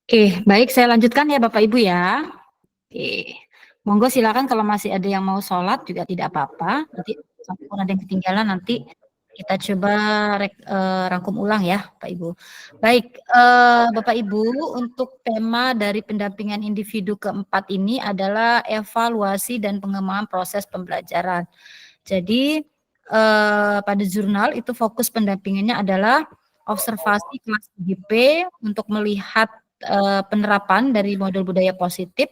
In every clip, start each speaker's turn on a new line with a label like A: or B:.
A: Oke, baik saya lanjutkan ya Bapak Ibu ya. Oke, monggo silakan kalau masih ada yang mau sholat juga tidak apa-apa, nanti kalaupun ada yang ketinggalan nanti kita coba rangkum ulang ya Bapak Ibu. Baik, Bapak Ibu untuk tema dari pendampingan individu keempat ini adalah evaluasi dan pengembangan proses pembelajaran. Jadi pada jurnal itu fokus pendampingannya adalah observasi kelas IGP untuk melihat penerapan dari model budaya positif,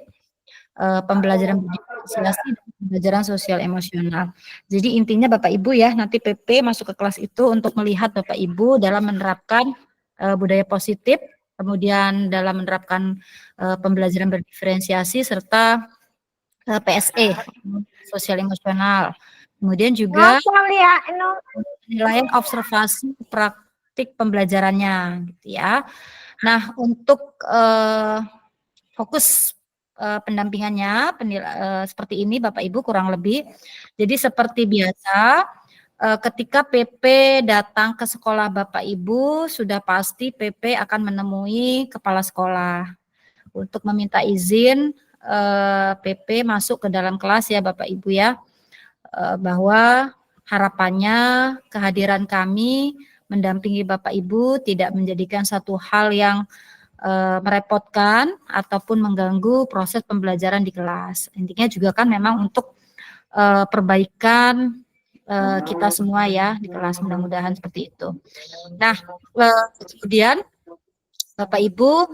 A: pembelajaran berdiferensiasi dan pembelajaran sosial emosional. Jadi intinya Bapak Ibu ya, nanti PP masuk ke kelas itu untuk melihat Bapak Ibu dalam menerapkan budaya positif, kemudian dalam menerapkan pembelajaran berdiferensiasi serta PSE, sosial emosional. Kemudian juga penilaian observasi praktik pembelajarannya, gitu ya. Nah, untuk fokus pendampingannya seperti ini Bapak Ibu kurang lebih. Jadi seperti biasa ketika PP datang ke sekolah Bapak Ibu sudah pasti PP akan menemui kepala sekolah untuk meminta izin PP masuk ke dalam kelas ya Bapak Ibu ya, bahwa harapannya kehadiran kami mendampingi Bapak Ibu tidak menjadikan satu hal yang merepotkan ataupun mengganggu proses pembelajaran di kelas. Intinya juga kan memang untuk perbaikan kita semua ya di kelas, mudah-mudahan seperti itu. Nah, kemudian Bapak Ibu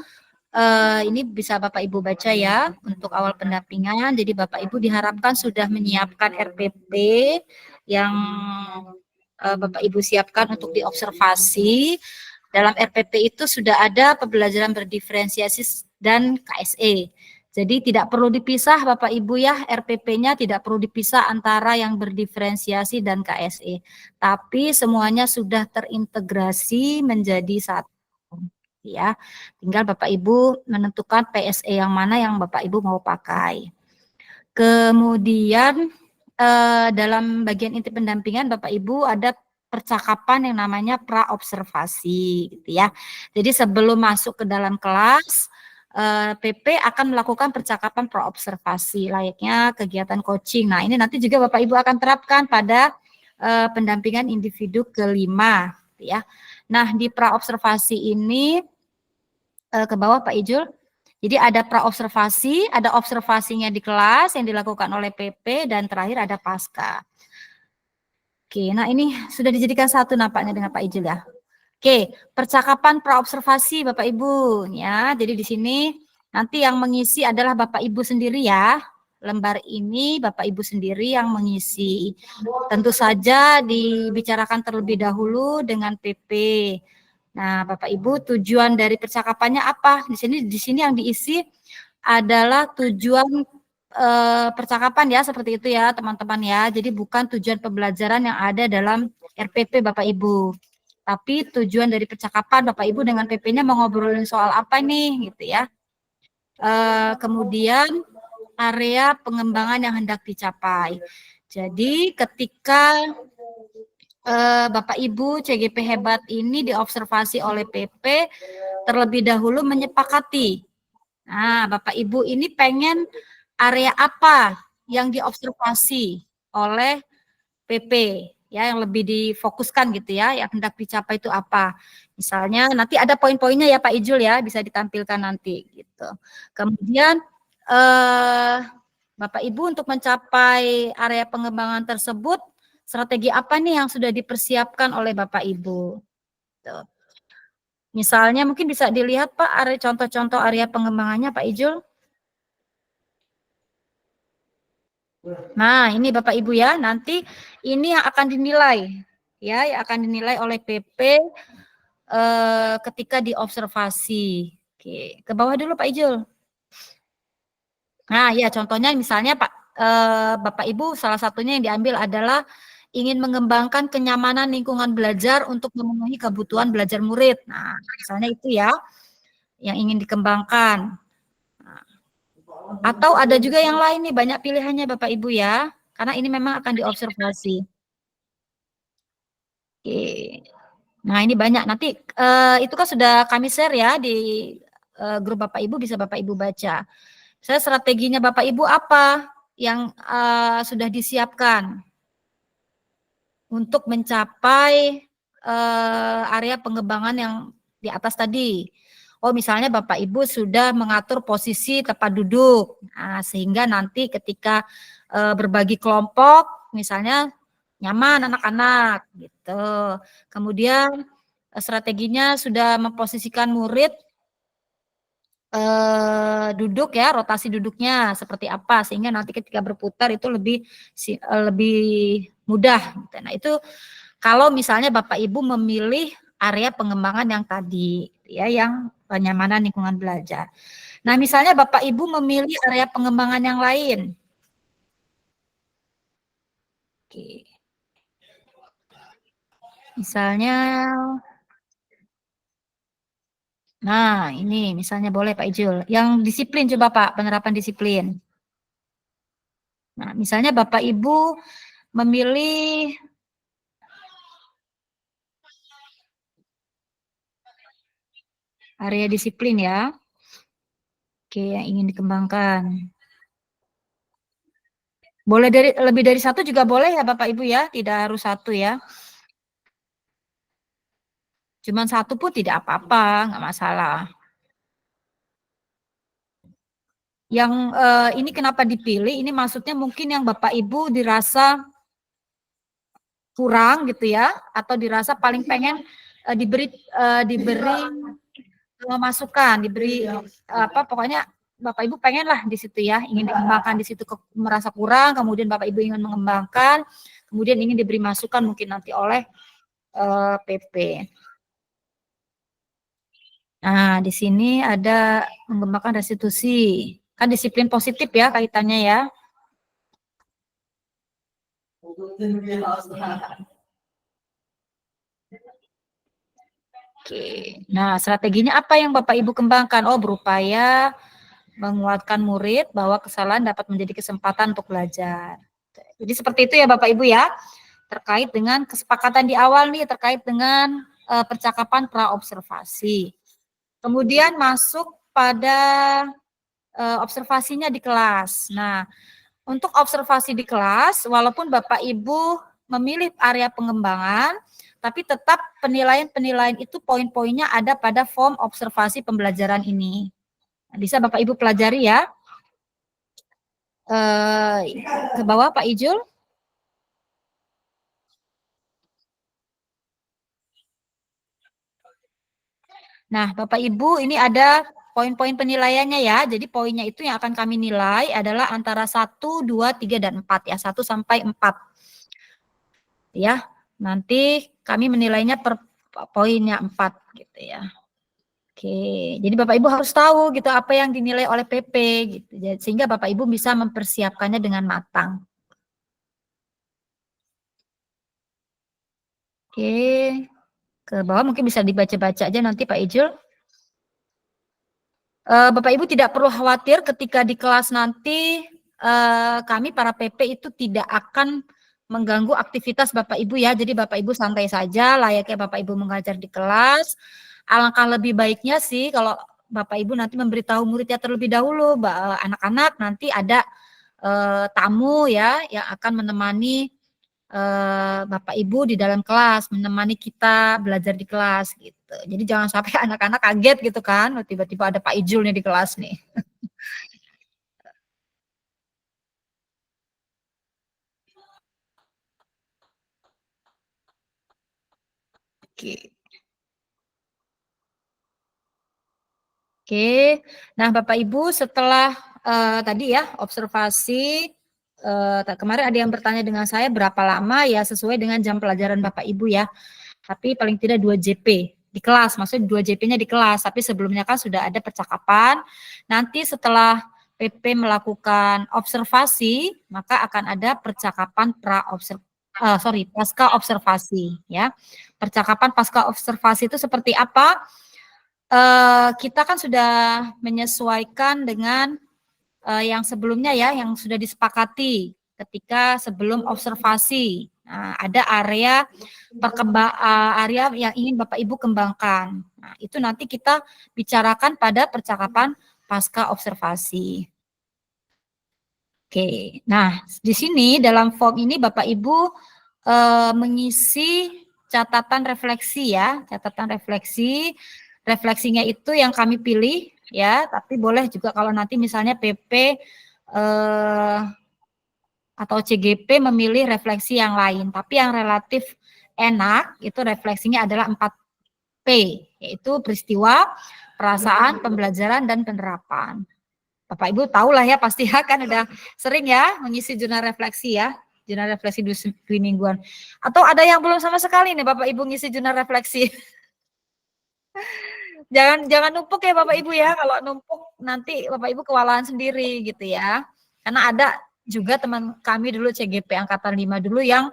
A: ini bisa Bapak Ibu baca ya untuk awal pendampingan. Jadi Bapak Ibu diharapkan sudah menyiapkan RPP yang Bapak Ibu siapkan untuk diobservasi. Dalam RPP itu sudah ada pembelajaran berdiferensiasi dan KSE. Jadi tidak perlu dipisah Bapak Ibu ya, RPP-nya tidak perlu dipisah antara yang berdiferensiasi dan KSE. Tapi semuanya sudah terintegrasi menjadi satu. Ya, tinggal Bapak Ibu menentukan PSE yang mana yang Bapak Ibu mau pakai. Kemudian dalam bagian inti pendampingan Bapak Ibu ada percakapan yang namanya praobservasi gitu ya. Jadi sebelum masuk ke dalam kelas PP akan melakukan percakapan praobservasi layaknya kegiatan coaching. Nah, ini nanti juga Bapak Ibu akan terapkan pada pendampingan individu kelima gitu ya. Nah, di praobservasi ini ke bawah Pak Ijul. Jadi ada praobservasi, ada observasinya di kelas yang dilakukan oleh PP, dan terakhir ada pasca. Oke, nah ini sudah dijadikan satu nampaknya dengan Pak Ijul ya. Oke, percakapan praobservasi Bapak Ibu ya. Jadi di sini nanti yang mengisi adalah Bapak Ibu sendiri ya. Lembar ini Bapak Ibu sendiri yang mengisi. Tentu saja dibicarakan terlebih dahulu dengan PP. Nah, Bapak Ibu, tujuan dari percakapannya apa? Di sini yang diisi adalah tujuan percakapan ya, seperti itu ya, teman-teman ya. Jadi bukan tujuan pembelajaran yang ada dalam RPP Bapak Ibu. Tapi tujuan dari percakapan Bapak Ibu dengan PP-nya mau ngobrolin soal apa nih, gitu ya. Kemudian area pengembangan yang hendak dicapai. Jadi ketika Bapak Ibu CGP hebat ini diobservasi oleh PP, terlebih dahulu menyepakati. Nah, Bapak Ibu ini pengen area apa yang diobservasi oleh PP ya, yang lebih difokuskan gitu ya, yang hendak dicapai itu apa. Misalnya nanti ada poin-poinnya ya Pak Ijul ya, bisa ditampilkan nanti gitu. Kemudian Bapak Ibu untuk mencapai area pengembangan tersebut, strategi apa nih yang sudah dipersiapkan oleh Bapak Ibu? Tuh. Misalnya mungkin bisa dilihat Pak area contoh-contoh area pengembangannya Pak Ijul. Nah, ini Bapak Ibu ya, nanti ini yang akan dinilai ya, yang akan dinilai oleh PP ketika diobservasi. Oke, ke bawah dulu Pak Ijul. Nah, ya contohnya misalnya Pak Bapak Ibu salah satunya yang diambil adalah ingin mengembangkan kenyamanan lingkungan belajar untuk memenuhi kebutuhan belajar murid. Nah, misalnya itu ya yang ingin dikembangkan. Nah, atau ada juga yang lain nih, banyak pilihannya Bapak Ibu ya, karena ini memang akan diobservasi. Oke. Nah, ini banyak. Nanti itu kan sudah kami share ya di grup Bapak Ibu bisa Bapak Ibu baca. Saya strateginya Bapak Ibu apa yang sudah disiapkan untuk mencapai area pengembangan yang di atas tadi. Oh, misalnya Bapak Ibu sudah mengatur posisi tempat duduk, nah, sehingga nanti ketika berbagi kelompok, misalnya nyaman anak-anak, gitu. Kemudian strateginya sudah memposisikan murid duduk ya, rotasi duduknya seperti apa sehingga nanti ketika berputar itu lebih mudah. Gitu. Nah itu kalau misalnya Bapak Ibu memilih area pengembangan yang tadi, ya, yang kenyamanan lingkungan belajar. Nah misalnya Bapak Ibu memilih area pengembangan yang lain. Oke. Misalnya, nah ini misalnya boleh Pak Ijul, yang disiplin coba Pak, penerapan disiplin. Nah misalnya Bapak Ibu memilih area disiplin ya. Oke, yang ingin dikembangkan. Boleh lebih dari satu juga boleh ya Bapak Ibu ya, tidak harus satu ya. Cuman satu pun tidak apa-apa, nggak masalah. Yang ini kenapa dipilih, ini maksudnya mungkin yang Bapak Ibu dirasa kurang gitu ya, atau dirasa paling pengen diberi masukan, diberi apa pokoknya Bapak Ibu pengen lah di situ ya, ingin dikembangkan di situ merasa kurang, kemudian Bapak Ibu ingin mengembangkan, kemudian ingin diberi masukan mungkin nanti oleh PP. Nah, di sini ada mengembangkan restitusi. Kan disiplin positif ya kaitannya ya. Oke. Nah, strateginya apa yang Bapak Ibu kembangkan? Oh, berupaya menguatkan murid bahwa kesalahan dapat menjadi kesempatan untuk belajar. Jadi seperti itu ya Bapak Ibu ya. Terkait dengan kesepakatan di awal nih terkait dengan percakapan pra-observasi. Kemudian masuk pada observasinya di kelas. Nah, untuk observasi di kelas, walaupun Bapak Ibu memilih area pengembangan, tapi tetap penilaian-penilaian itu poin-poinnya ada pada form observasi pembelajaran ini. Bisa Bapak Ibu pelajari ya. Ke bawah Pak Ijul. Nah, Bapak Ibu ini ada poin-poin penilaiannya ya. Jadi poinnya itu yang akan kami nilai adalah antara 1, 2, 3, dan 4 ya. 1 sampai 4. Ya, nanti kami menilainya per poinnya 4 gitu ya. Oke, jadi Bapak Ibu harus tahu gitu apa yang dinilai oleh PP gitu. Sehingga Bapak Ibu bisa mempersiapkannya dengan matang. Oke, ke bawah mungkin bisa dibaca-baca aja nanti Pak Ijul. Bapak Ibu tidak perlu khawatir ketika di kelas nanti kami para PP itu tidak akan mengganggu aktivitas Bapak Ibu ya. Jadi Bapak Ibu santai saja, layaknya Bapak Ibu mengajar di kelas. Alangkah lebih baiknya sih kalau Bapak Ibu nanti memberitahu muridnya terlebih dahulu, anak-anak nanti ada tamu ya yang akan menemani Bapak Ibu di dalam kelas, menemani kita belajar di kelas gitu. Jadi jangan sampai anak-anak kaget gitu kan, tiba-tiba ada Pak Ijul nih di kelas nih. Oke. Oke. Nah, Bapak Ibu setelah tadi ya observasi kemarin ada yang bertanya dengan saya berapa lama ya sesuai dengan jam pelajaran Bapak Ibu ya. Tapi paling tidak 2 JP di kelas, maksudnya 2 JP-nya di kelas, tapi sebelumnya kan sudah ada percakapan. Nanti setelah PP melakukan observasi, maka akan ada percakapan pasca observasi ya. Percakapan pasca observasi itu seperti apa? Kita kan sudah menyesuaikan dengan yang sebelumnya ya, yang sudah disepakati ketika sebelum observasi. Nah, ada area yang ingin Bapak Ibu kembangkan. Nah, itu nanti kita bicarakan pada percakapan pasca observasi. Oke, nah di sini dalam form ini Bapak Ibu mengisi catatan refleksi ya, catatan refleksi. Refleksinya itu yang kami pilih ya, tapi boleh juga kalau nanti misalnya PP atau CGP memilih refleksi yang lain, tapi yang relatif enak itu refleksinya adalah 4P, yaitu peristiwa, perasaan, pembelajaran, dan penerapan. Bapak Ibu tahu lah ya pasti ya, kan udah sering ya mengisi jurnal refleksi ya, jurnal refleksi 2 mingguan. Atau ada yang belum sama sekali nih Bapak Ibu ngisi jurnal refleksi. Jangan numpuk ya Bapak Ibu ya, kalau numpuk nanti Bapak Ibu kewalahan sendiri gitu ya. Karena ada juga teman kami dulu CGP angkatan 5 dulu yang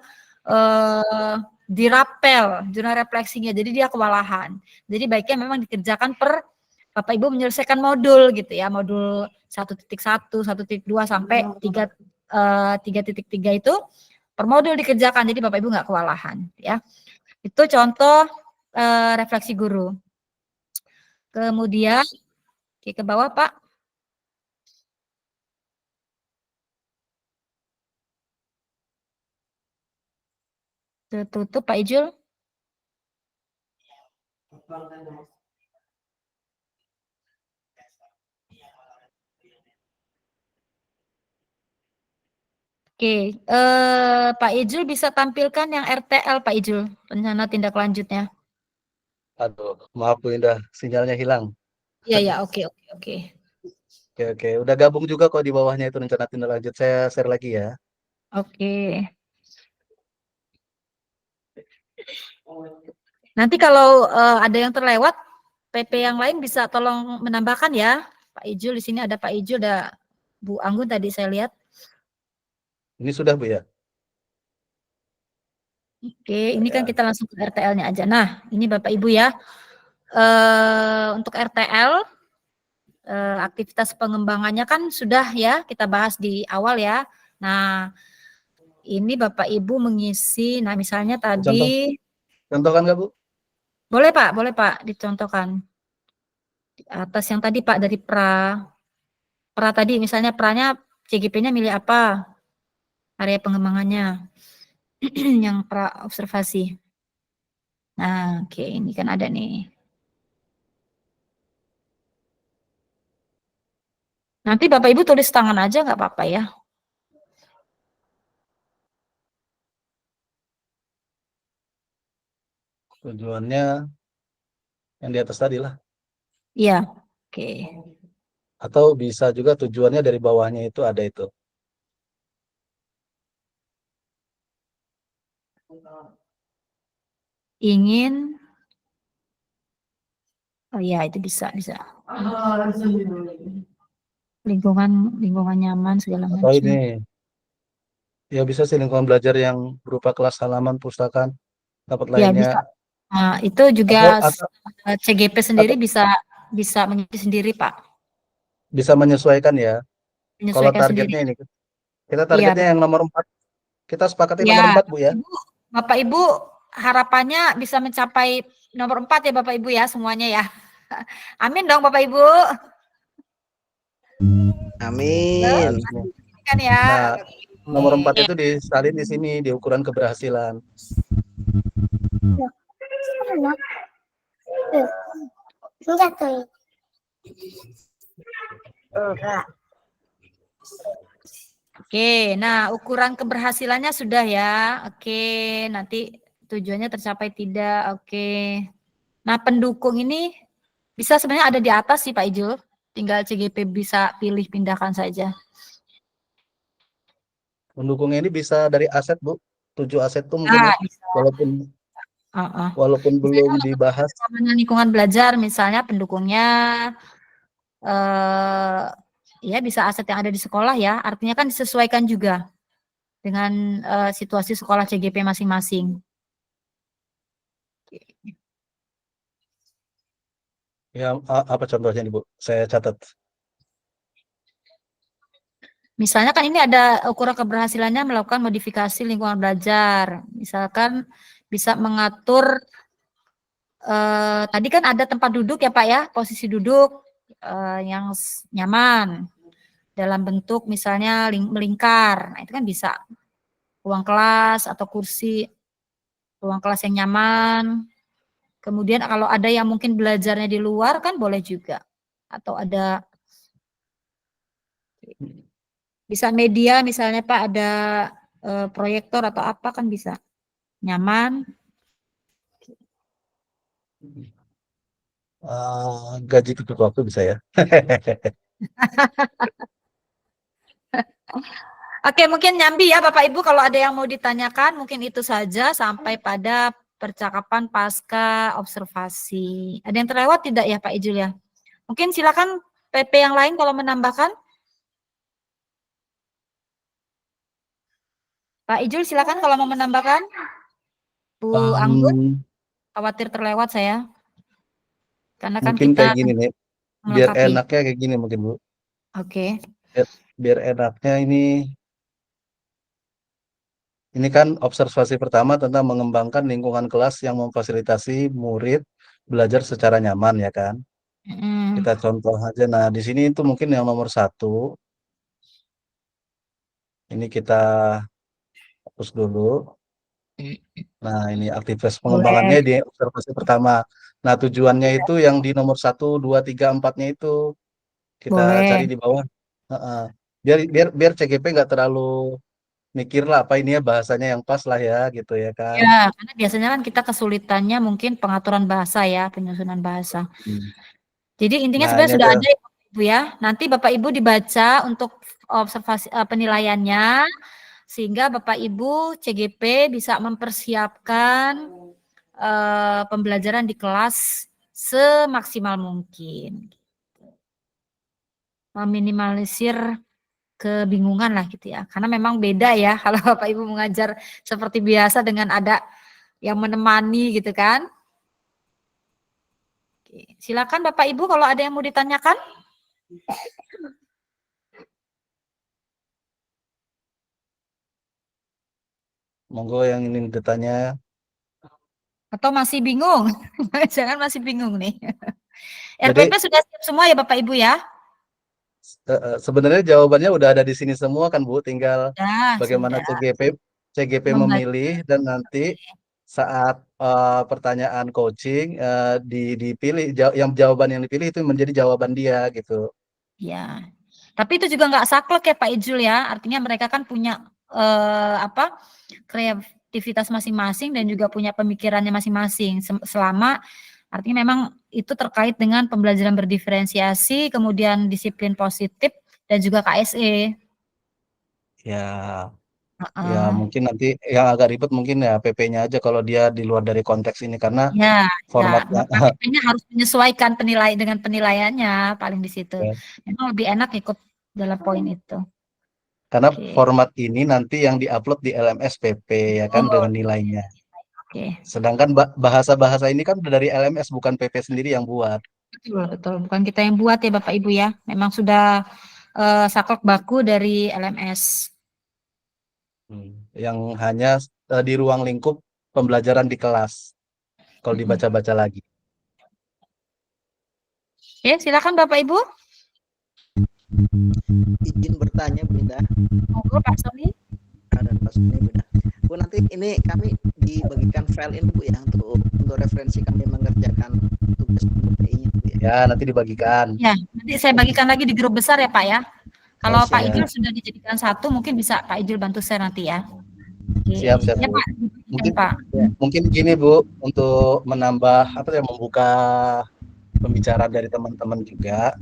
A: dirapel jurnal refleksinya, jadi dia kewalahan. Jadi baiknya memang dikerjakan per Bapak Ibu menyelesaikan modul gitu ya, modul 1.1, 1.2 sampai 3.3 itu per modul dikerjakan, jadi Bapak Ibu nggak kewalahan ya. Itu contoh refleksi guru. Kemudian ke bawah Pak. Tutup Pak Ijul. Oke, Pak Ijul bisa tampilkan yang RTL Pak Ijul, rencana tindak lanjutnya.
B: Aduh, maaf Bu Indah, sinyalnya hilang.
A: Iya ya, oke.
B: Oke, udah gabung juga kok di bawahnya itu rencana tindak lanjut. Saya share lagi ya.
A: Oke. Nanti kalau ada yang terlewat, PP yang lain bisa tolong menambahkan ya. Pak Ijul di sini ada Pak Ijul, ada Bu Anggun tadi saya lihat.
B: Ini sudah Bu ya?
A: Oke, ini kan kita langsung ke RTL-nya aja. Nah, ini Bapak Ibu ya. Untuk RTL, aktivitas pengembangannya kan sudah ya kita bahas di awal ya. Nah, ini Bapak Ibu mengisi, nah misalnya tadi.
B: Contohkan nggak Bu?
A: Boleh Pak, dicontohkan. Di atas yang tadi Pak dari pra tadi misalnya pranya CGP-nya milih apa? Area pengembangannya. Yang pra observasi. Nah, oke, ini kan ada nih. Nanti Bapak Ibu tulis tangan aja nggak apa-apa ya.
B: Tujuannya yang di atas tadi lah.
A: Iya, oke.
B: Atau bisa juga tujuannya dari bawahnya itu ada itu.
A: Ingin, oh iya itu bisa. Lingkungan nyaman segala
B: Atau
A: macam.
B: ini, ya bisa sih lingkungan belajar yang berupa kelas halaman, pustakaan, tempat
A: Ya
B: lainnya.
A: bisa. Nah, itu juga
B: Atau
A: CGP sendiri bisa mengisi sendiri Pak.
B: bisa menyesuaikan ya. Kalau
A: Menyesuaikan sendiri.
B: targetnya ini, kita
A: Iya
B: targetnya
A: betul.
B: yang nomor 4. Kita sepakati
A: Ya,
B: nomor 4 Bu ya.
A: Bapak Ibu harapannya bisa mencapai nomor 4 ya Bapak Ibu ya semuanya ya. Amin dong Bapak Ibu.
C: Amin.
A: Kan ya.
B: Nah, nomor 4 itu disalin di sini di ukuran keberhasilan.
A: Oke, nah ukuran keberhasilannya sudah ya. Oke, nanti tujuannya tercapai tidak. Oke. Nah, pendukung ini bisa sebenarnya ada di atas sih Pak Ijul. Tinggal CGP bisa pilih pindahkan saja.
B: Pendukungnya ini bisa dari aset Bu. 7 aset tuh mungkin ya.
A: Bisa.
B: Walaupun belum dibahas.
A: Lingkungan belajar misalnya pendukungnya ya bisa aset yang ada di sekolah ya. Artinya kan disesuaikan juga dengan situasi sekolah CGP masing-masing.
B: Ya, apa contohnya nih Bu? Saya catat.
A: Misalnya kan ini ada ukuran keberhasilannya melakukan modifikasi lingkungan belajar. Misalkan bisa mengatur tadi kan ada tempat duduk ya Pak ya, posisi duduk yang nyaman dalam bentuk misalnya melingkar. Nah, itu kan bisa ruang kelas atau kursi, ruang kelas yang nyaman. Kemudian kalau ada yang mungkin belajarnya di luar kan boleh juga. Atau ada bisa media misalnya Pak ada proyektor atau apa kan bisa. Nyaman.
B: Gaji tutup waktu bisa ya.
A: Oke, mungkin nyambi ya Bapak Ibu kalau ada yang mau ditanyakan mungkin itu saja sampai pada percakapan pasca observasi. Ada yang terlewat tidak ya Pak Ijul ya? Mungkin silakan PP yang lain kalau menambahkan. Pak Ijul silakan kalau mau menambahkan. Bu Anggun, khawatir terlewat saya. Karena kan
B: Mungkin
A: kita
B: kayak gini nih, biar
A: melengkapi.
B: enaknya kayak gini mungkin Bu.
A: Oke.
B: Biar enaknya ini kan observasi pertama tentang mengembangkan lingkungan kelas yang memfasilitasi murid belajar secara nyaman ya kan. Kita contoh aja. Nah di sini itu mungkin yang nomor 1. Ini kita hapus dulu. Nah ini aktivitas pengembangannya
A: Boleh.
B: di observasi pertama. Nah tujuannya itu yang di nomor 1, 2, 3, 4-nya itu kita cari
A: Boleh.
B: di bawah. Heeh. Biar CGP nggak terlalu mikir lah apa ini ya bahasanya yang pas lah ya gitu ya kan.
A: Ya, karena biasanya kan kita kesulitannya mungkin pengaturan bahasa ya, penyusunan bahasa. Jadi intinya
B: Nah ini
A: sebenarnya sudah
B: ada
A: ada ya Bapak Ibu ya. Nanti Bapak Ibu dibaca untuk observasi penilaiannya sehingga Bapak Ibu CGP bisa mempersiapkan pembelajaran di kelas semaksimal mungkin. Meminimalisir kebingungan lah gitu ya. Karena memang beda ya kalau Bapak Ibu mengajar seperti biasa dengan ada yang menemani gitu kan. Oke. Silakan Bapak Ibu kalau ada yang mau ditanyakan.
B: monggo yang ingin ditanya.
A: Atau masih bingung? Jangan masih bingung nih. RPP
B: Jadi
A: sudah siap semua ya Bapak Ibu ya?
B: sebenarnya jawabannya udah ada di sini semua kan Bu, tinggal
A: Ya,
B: bagaimana
A: sudah.
B: CGP
A: Membaca.
B: memilih dan nanti saat pertanyaan coaching dipilih yang jawaban yang dipilih itu menjadi jawaban dia gitu.
A: Ya. Tapi itu juga nggak saklek ya Pak Ijul ya. Artinya mereka kan punya kreativitas masing-masing dan juga punya pemikirannya masing-masing. Selama artinya memang itu terkait dengan pembelajaran berdiferensiasi, kemudian disiplin positif dan juga KSE.
B: Ya, ya
A: Uh,
B: mungkin nanti yang agak ribet mungkin ya PP-nya aja kalau dia di luar dari konteks ini karena
A: Ya, ya,
B: formatnya.
A: maka PP-nya harus menyesuaikan penilaian dengan penilaiannya paling di situ.
B: Ya,
A: Memang lebih enak ikut dalam poin itu.
B: karena
A: Oke.
B: format ini nanti yang diupload di LMS PP ya kan
A: Oh,
B: dengan nilainya.
A: oke.
B: Sedangkan bahasa-bahasa ini kan dari LMS bukan PP sendiri yang buat.
A: Betul, betul. Bukan kita yang buat ya Bapak Ibu ya. Memang sudah saklek baku dari LMS.
B: Yang hanya di ruang lingkup pembelajaran di kelas. Kalau dibaca-baca lagi.
A: Oke, silakan Bapak Ibu.
C: Izin bertanya Bu Indah.
A: Monggo Pak Sony.
C: Dan Pak Suni Bu Indah. Bu nanti ini kami dibagikan file ini Bu ya untuk referensi kami mengerjakan tugas PI-nya Bu ya.
B: Ya, nanti dibagikan.
A: Ya, nanti saya bagikan lagi di grup besar ya Pak ya. Kalau
C: Oh,
A: Pak
C: siap.
A: Ijul sudah dijadikan satu, mungkin bisa Pak Ijul bantu share nanti ya. Oke.
B: Siap, siap,
A: Ya
B: Bu.
A: Pak,
B: Mungkin
A: Pak.
B: mungkin gini Bu, untuk menambah apa ya membuka pembicaraan dari teman-teman juga.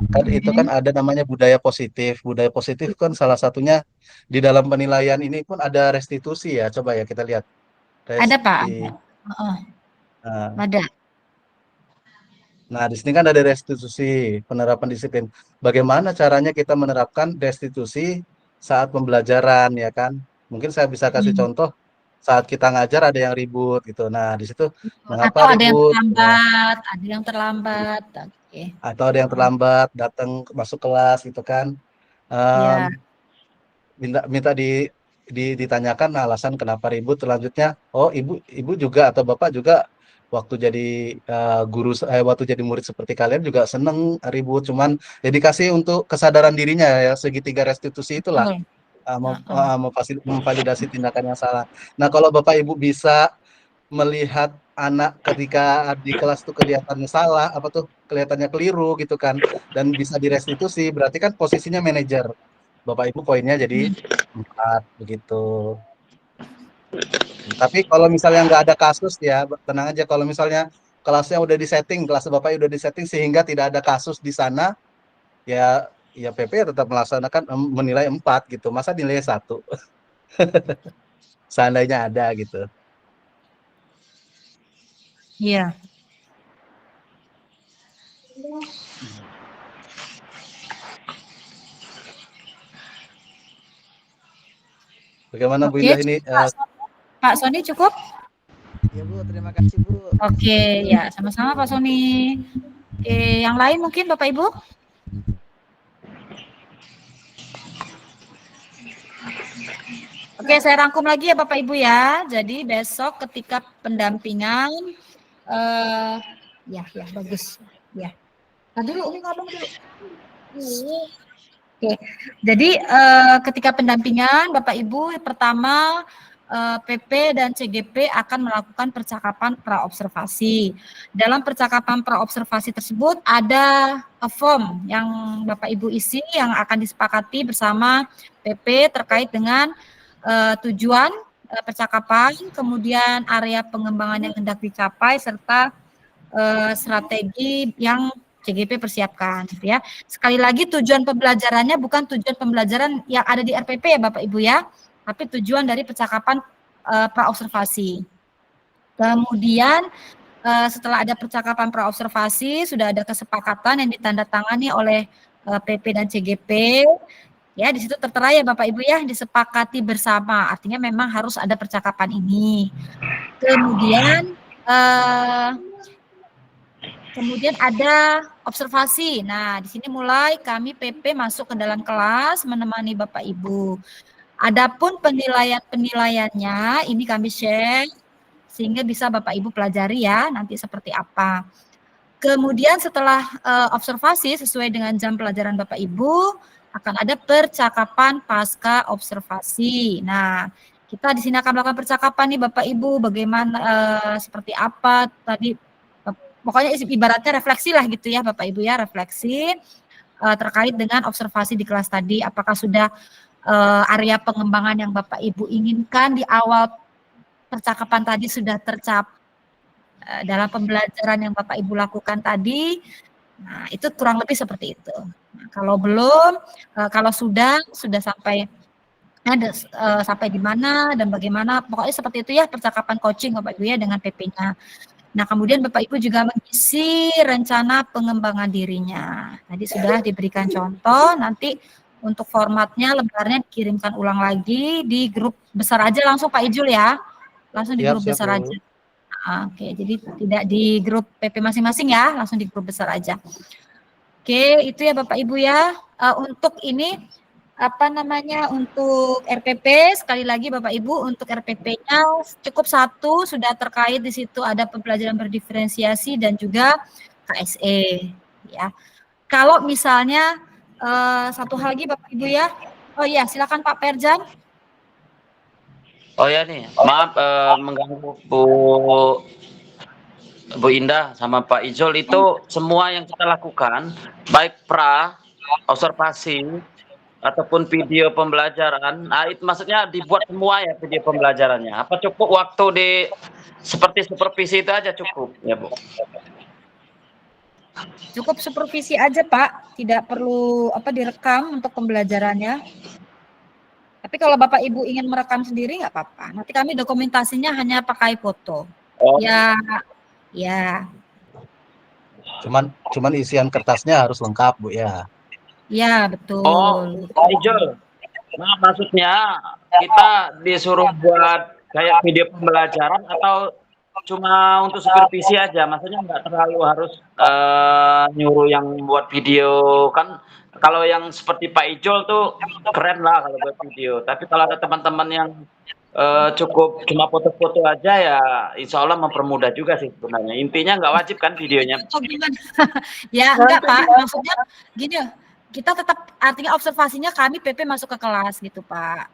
B: Kan itu kan ada namanya budaya positif. Budaya positif kan salah satunya di dalam penilaian ini pun ada restitusi ya. Coba ya kita lihat.
A: Ada Pak, ada.
B: Nah,
A: Ada.
B: Nah, di sini kan ada restitusi penerapan disiplin. Bagaimana caranya kita menerapkan restitusi saat pembelajaran, ya kan? Mungkin saya bisa kasih contoh saat kita ngajar ada yang ribut gitu. Nah, di situ
A: Atau
B: mengapa
A: ada yang
B: ribut? Ya,
A: terlambat, ada yang terlambat. Oke.
B: atau ada yang terlambat datang masuk kelas gitu kan? Em,
A: Ya.
B: minta ditanyakan alasan kenapa ribut. Selanjutnya, oh ibu juga atau bapak juga waktu jadi waktu jadi murid seperti kalian juga seneng ribut, cuman dedikasi untuk kesadaran dirinya ya, segitiga restitusi itulah
A: Betul. Heeh.
B: memvalidasi tindakan yang salah. Nah, kalau Bapak Ibu bisa melihat anak ketika di kelas tuh kelihatannya salah, apa tuh kelihatannya keliru gitu kan, dan bisa direstitusi, berarti kan posisinya manajer. Bapak Ibu poinnya jadi 4 begitu. Tapi kalau misalnya nggak ada kasus ya, tenang aja. Kalau misalnya kelasnya udah disetting, kelas Bapak udah disetting sehingga tidak ada kasus di sana, ya ya PP tetap melaksanakan menilai 4 gitu. Masa nilai 1? Seandainya ada gitu.
A: Iya.
B: Bagaimana Bu
A: Oke,
B: Indah ini?
A: cukup Pak Sony cukup?
C: Ya Bu, terima kasih Bu.
A: Oke, ya sama-sama Pak Sony. Oke, yang lain mungkin Bapak Ibu? Oke, saya rangkum lagi ya Bapak Ibu ya. Jadi besok ketika pendampingan, ya bagus, ya. Nah dulu, Umi ngomong dulu. Oke, jadi ketika pendampingan Bapak Ibu pertama PP dan CGP akan melakukan percakapan praobservasi. Dalam percakapan praobservasi tersebut ada form yang Bapak Ibu isi yang akan disepakati bersama PP terkait dengan tujuan percakapan, kemudian area pengembangan yang hendak dicapai serta strategi yang CGP persiapkan, gitu ya. Sekali lagi tujuan pembelajarannya bukan tujuan pembelajaran yang ada di RPP ya Bapak Ibu ya, tapi tujuan dari percakapan praobservasi. Kemudian setelah ada percakapan praobservasi, sudah ada kesepakatan yang ditandatangani oleh PP dan CGP. Ya, di situ tertera ya Bapak Ibu ya, disepakati bersama. Artinya memang harus ada percakapan ini. Kemudian ada observasi. Nah, di sini mulai kami PP masuk ke dalam kelas menemani Bapak Ibu. Adapun penilaiannya ini kami share sehingga bisa Bapak Ibu pelajari ya nanti seperti apa. Kemudian setelah observasi sesuai dengan jam pelajaran Bapak Ibu akan ada percakapan pasca observasi. Nah, kita di sini akan melakukan percakapan nih Bapak Ibu, bagaimana seperti apa tadi, pokoknya ibaratnya refleksi lah gitu ya Bapak Ibu ya, refleksi terkait dengan observasi di kelas tadi, apakah sudah area pengembangan yang Bapak Ibu inginkan di awal percakapan tadi sudah tercapai dalam pembelajaran yang Bapak Ibu lakukan tadi. Nah, itu kurang lebih seperti itu. Nah, kalau belum, kalau sudah sampai sampai di mana dan bagaimana, pokoknya seperti itu ya percakapan coaching Bapak Ibu ya dengan PP-nya. Nah, kemudian Bapak Ibu juga mengisi rencana pengembangan dirinya. Tadi sudah diberikan contoh, nanti untuk formatnya lembarnya dikirimkan ulang lagi di grup besar aja langsung Pak Ijul ya. Langsung di grup besar aja. Oke, jadi tidak di grup PP masing-masing ya, langsung di grup besar aja. Oke, itu ya Bapak Ibu ya. Untuk ini untuk RPP sekali lagi Bapak Ibu, untuk RPP-nya cukup 1 sudah terkait di situ ada pembelajaran berdiferensiasi dan juga KSE ya. Kalau misalnya satu hal lagi Bapak Ibu ya. Oh iya, silakan Pak Perjan.
D: Oh ya nih, maaf mengganggu Bu Indah sama Pak Ijol, itu semua yang kita lakukan baik observasi ataupun video pembelajaran, itu maksudnya dibuat semua ya video pembelajarannya. Apa cukup waktu seperti supervisi itu aja cukup ya Bu?
A: Cukup supervisi aja Pak, tidak perlu direkam untuk pembelajarannya. Tapi kalau Bapak Ibu ingin merekam sendiri nggak apa-apa. Nanti kami dokumentasinya hanya pakai foto.
D: Oh.
A: Ya.
B: Cuman isian kertasnya harus lengkap Bu ya.
A: Ya betul.
D: Oh, Pak Ijol. Nah, maksudnya kita disuruh buat kayak video pembelajaran atau cuma untuk supervisi aja? Maksudnya nggak terlalu harus nyuruh yang buat video kan? Kalau yang seperti Pak Ijol tuh keren lah kalau buat video. Tapi kalau ada teman-teman yang cukup cuma foto-foto aja ya insya Allah mempermudah juga sih sebenarnya. Intinya nggak wajib kan videonya?
A: Oh gimana? Ya enggak
E: Nanti
A: Pak,
E: dia
A: maksudnya gini, kita tetap artinya observasinya kami PP masuk ke kelas gitu Pak.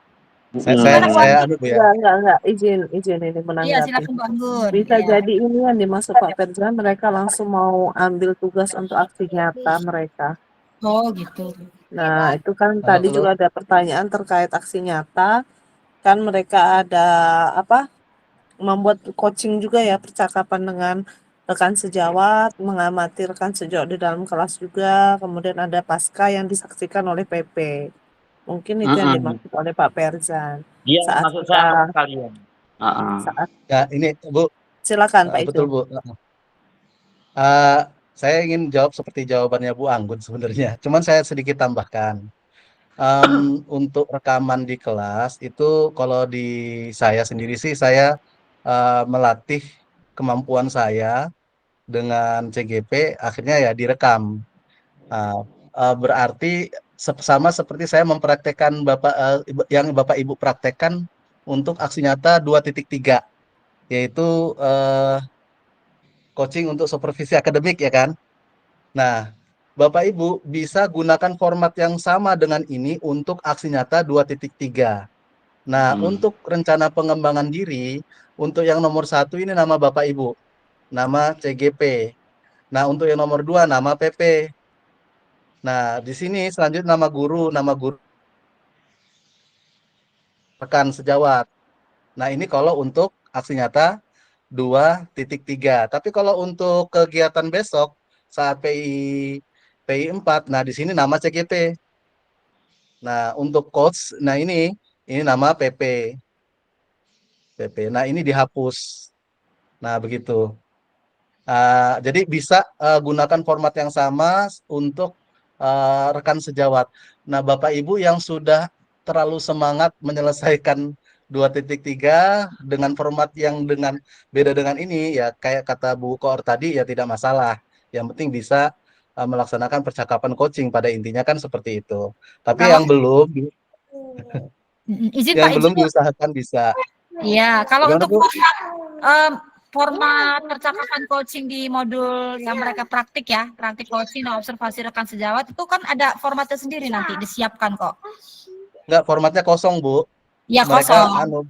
A: Gimana Bu
B: Saya
A: Anggun?
B: anu Bu ya.
E: enggak, izin ini
A: Iya
E: menanggapi.
A: silakan Bu Anggun.
E: Bisa
A: Iya.
E: jadi ini yang dimaksud Pak Ferzan, mereka langsung mau ambil tugas untuk aksi nyata mereka.
A: Oh gitu.
E: Nah, itu kan
B: Halo,
E: tadi
B: halo.
E: juga ada pertanyaan terkait aksi nyata. Kan mereka ada membuat coaching juga ya, percakapan dengan rekan sejawat, mengamati rekan sejawat di dalam kelas juga, kemudian ada pasca yang disaksikan oleh PP. Mungkin itu yang dimaksud oleh Pak Ferzan.
D: Iya,
E: Saat
D: maksud saya
E: kita
D: sekalian.
E: saat
B: Ya, ini Bu,
E: silakan Pak
B: betul
E: Ijul.
B: Bu. Eh, saya ingin jawab seperti jawabannya Bu Anggun sebenarnya. Cuman saya sedikit tambahkan. Untuk rekaman di kelas itu kalau di saya sendiri sih saya melatih kemampuan saya dengan CGP akhirnya ya direkam. Nah, berarti sama seperti saya mempraktekkan yang Bapak Ibu praktekkan untuk aksi nyata 2.3 yaitu coaching untuk supervisi akademik ya kan. Nah, Bapak Ibu bisa gunakan format yang sama dengan ini untuk aksi nyata 2.3. Nah, untuk rencana pengembangan diri, untuk yang nomor 1 ini nama Bapak Ibu, nama CGP. Nah, untuk yang nomor 2 nama PP. Nah, di sini selanjutnya nama guru rekan sejawat. Nah, ini kalau untuk aksi nyata 2.3. Tapi kalau untuk kegiatan besok saat PI 4, nah di sini nama CGP. Nah, untuk coach, nah ini nama PP. Nah, ini dihapus. Nah, begitu. Jadi bisa gunakan format yang sama untuk rekan sejawat. Nah, Bapak Ibu yang sudah terlalu semangat menyelesaikan 2.3 dengan format yang beda dengan ini, ya kayak kata Bu Koor tadi ya tidak masalah. Yang penting bisa melaksanakan percakapan coaching pada intinya kan seperti itu. Tapi
A: Kalau
B: yang belum
A: izin Pak Ijul.
B: diusahakan bisa.
A: Iya, kalau
B: Gimana,
A: untuk
B: Bu?
A: format percakapan coaching di modul yang mereka praktik ya, praktik coaching dan observasi rekan sejawat itu kan ada formatnya sendiri nanti disiapkan kok.
B: Enggak, formatnya kosong, Bu.
A: Iya,
B: Mereka
A: kosong.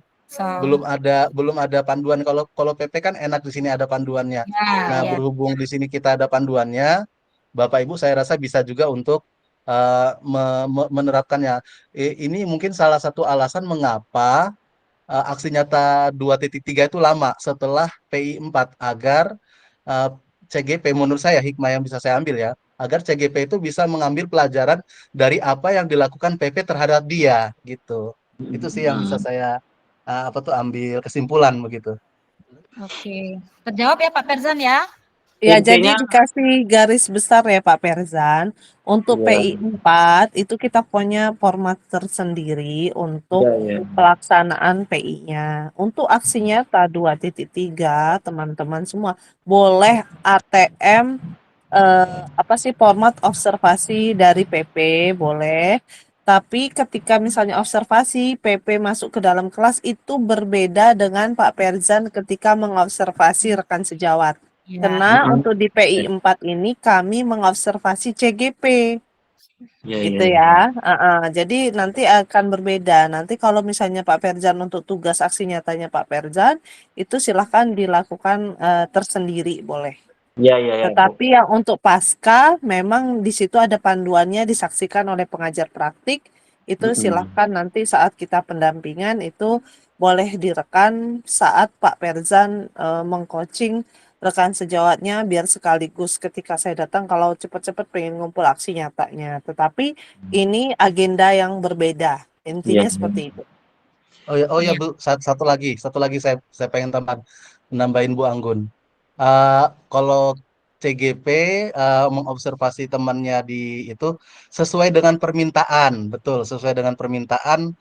B: belum ada panduan. Kalau PP kan enak di sini ada panduannya.
A: Ya,
B: Nah,
A: ya.
B: berhubung di sini kita ada panduannya, Bapak Ibu saya rasa bisa juga untuk menerapkannya. Ini mungkin salah satu alasan mengapa aksi nyata 2.3 itu lama setelah PI 4 agar CGP menurut saya hikmah yang bisa saya ambil ya, agar CGP itu bisa mengambil pelajaran dari apa yang dilakukan PP terhadap dia gitu. Itu sih yang bisa saya ambil kesimpulan begitu.
A: Oke. Terjawab ya Pak Ferzan ya?
E: Ya, jadi
D: Intinya
E: dikasih garis besar ya Pak Ferzan. Untuk PI 4 itu kita punya format tersendiri untuk pelaksanaan PI-nya. Untuk aksi nyata 2.3, teman-teman semua boleh ATM format observasi dari PP boleh. Tapi ketika misalnya observasi PP masuk ke dalam kelas itu berbeda dengan Pak Ferzan ketika mengobservasi rekan sejawat.
A: Ya.
E: Karena untuk di PI 4 ini kami mengobservasi CGP. Gitu ya. Jadi nanti akan berbeda. Nanti kalau misalnya Pak Ferzan untuk tugas aksi nyatanya Pak Ferzan itu silahkan dilakukan tersendiri boleh.
D: ya.
E: Tetapi yang untuk pasca memang di situ ada panduannya disaksikan oleh pengajar praktik. Itu silahkan nanti saat kita pendampingan itu boleh direkam saat Pak Ferzan mengcoaching rekan sejawatnya biar sekaligus ketika saya datang kalau cepat-cepat pengen ngumpul aksi nyatanya. Tetapi ini agenda yang berbeda. Intinya seperti itu.
B: Oh ya Bu, satu lagi saya pengen nambahin Bu Anggun. Kalau CGP mengobservasi temannya di itu sesuai dengan permintaan, betul, sesuai dengan permintaan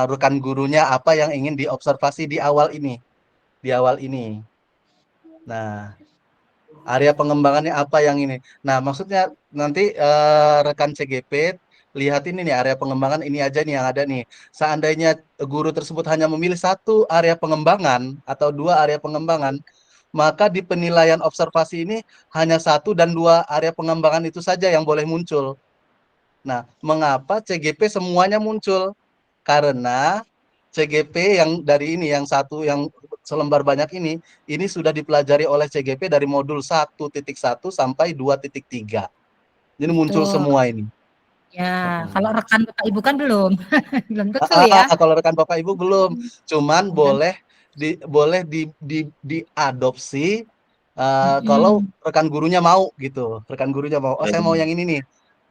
B: rekan gurunya apa yang ingin diobservasi di awal ini. Nah, area pengembangannya apa yang ini. Nah, maksudnya nanti rekan CGP lihat ini nih area pengembangan ini aja nih yang ada nih. Seandainya guru tersebut hanya memilih satu area pengembangan atau dua area pengembangan, maka di penilaian observasi ini hanya satu dan dua area pengembangan itu saja yang boleh muncul. Nah, mengapa CGP semuanya muncul? Karena CGP yang dari ini, yang satu, yang selembar banyak ini sudah dipelajari oleh CGP dari modul 1.1 sampai 2.3. Jadi muncul
A: Betul.
B: semua ini.
A: Ya, kalau rekan Bapak Ibu kan belum. Belum tentu ya.
B: Kalau rekan Bapak Ibu belum, cuman
A: Dan
B: boleh diadopsi kalau rekan gurunya mau gitu. Rekan gurunya mau, oh saya mau yang ini nih.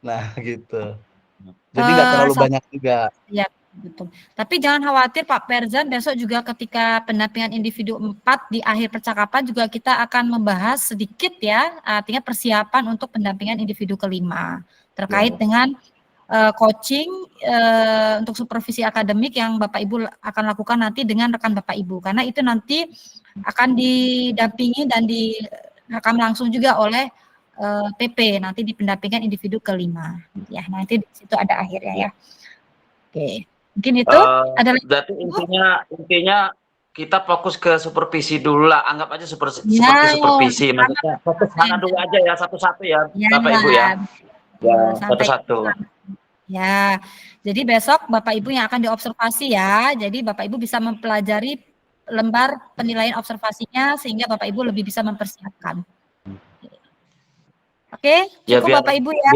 B: Nah, gitu. Jadi nggak terlalu banyak juga.
A: Ya, betul. Tapi jangan khawatir Pak Perzan, besok juga ketika pendampingan individu 4 di akhir percakapan juga kita akan membahas sedikit ya, artinya persiapan untuk pendampingan individu kelima terkait dengan coaching untuk supervisi akademik yang Bapak Ibu akan lakukan nanti dengan rekan Bapak Ibu, karena itu nanti akan didampingi dan direkam langsung juga oleh PP nanti di pendampingan individu kelima. Ya, nanti di situ ada akhirnya ya. Oke, mungkin itu ada lagi.
D: Berarti intinya kita fokus ke supervisi dulu lah, anggap aja seperti
A: Ya,
D: supervisi, maksudnya fokus sana dulu aja ya, satu-satu ya, Bapak Ibu ya. Ya, satu-satu.
A: Ya, jadi besok Bapak Ibu yang akan diobservasi ya, jadi Bapak Ibu bisa mempelajari lembar penilaian observasinya sehingga Bapak Ibu lebih bisa mempersiapkan. Oke, cukup Bapak Ibu ya.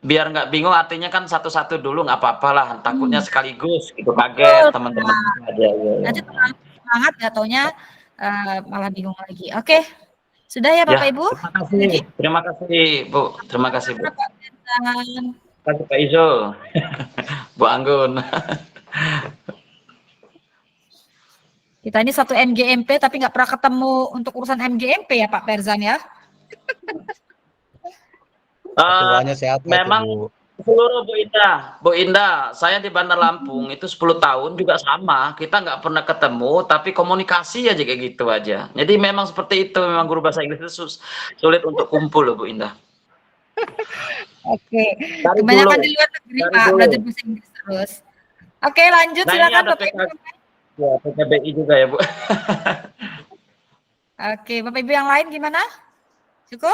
D: Biar nggak bingung, artinya kan satu-satu dulu nggak apa-apa lah, takutnya sekaligus gitu kaget teman-teman aja.
A: Nanti semangat nggak taunya malah bingung lagi. Oke, sudah ya Bapak Ibu.
D: Terima kasih Bu, terima kasih Bu. Terima kasih Pak Izul, Bu Anggun.
A: Kita ini satu MGMP tapi nggak pernah ketemu untuk urusan MGMP ya Pak Perzan ya.
D: Memang seluruh Bu Indah, saya di Bandar Lampung itu 10 tahun juga sama, kita nggak pernah ketemu, tapi komunikasi aja kayak gitu aja. Jadi memang seperti itu, memang guru bahasa Inggris itu sulit untuk kumpul loh Bu Indah.
A: Oke, kebanyakan di luar negeri Pak, belajar bahasa Inggris terus. Oke, lanjut silakan Bapak Ibu.
D: Ya, PKBI juga ya Bu.
A: Oke, Bapak Ibu yang lain gimana? Cukup?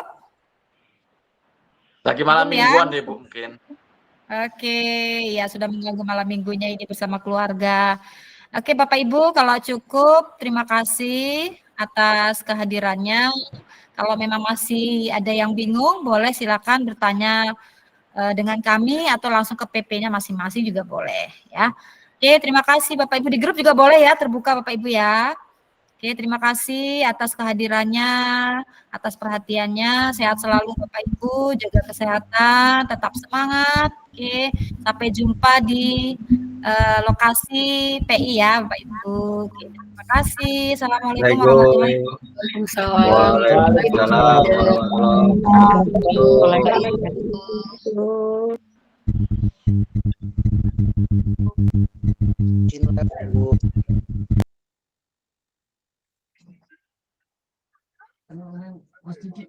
D: Lagi malam mingguan deh Bu mungkin.
A: Oke, ya sudah mengganggu malam minggunya ini bersama keluarga. Oke Bapak Ibu, kalau cukup terima kasih atas kehadirannya. Kalau memang masih ada yang bingung, boleh silakan bertanya dengan kami atau langsung ke PP-nya masing-masing juga boleh ya. Oke, terima kasih Bapak Ibu, di grup juga boleh ya, terbuka Bapak Ibu ya. Oke, terima kasih atas kehadirannya, atas perhatiannya. Sehat selalu Bapak Ibu, jaga kesehatan, tetap semangat. Oke, sampai jumpa di lokasi PI ya Bapak Ibu. Oke, terima kasih. Assalamualaikum warahmatullahi
C: wabarakatuh.
B: Mas Diki.